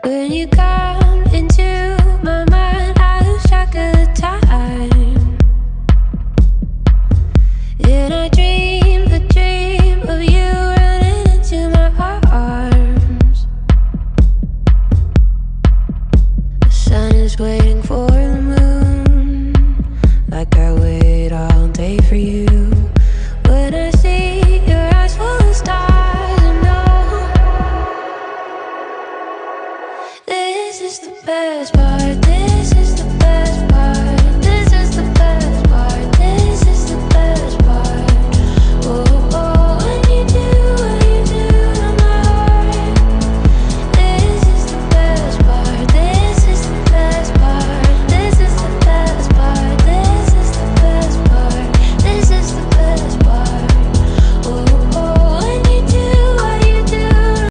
When you come into my mind, I lose track of time. And I dream the dream of you running into my arms. The sun is waiting for the moon, like I wait all day for you. When I see your eyes full of stars, I know this is the best part. This is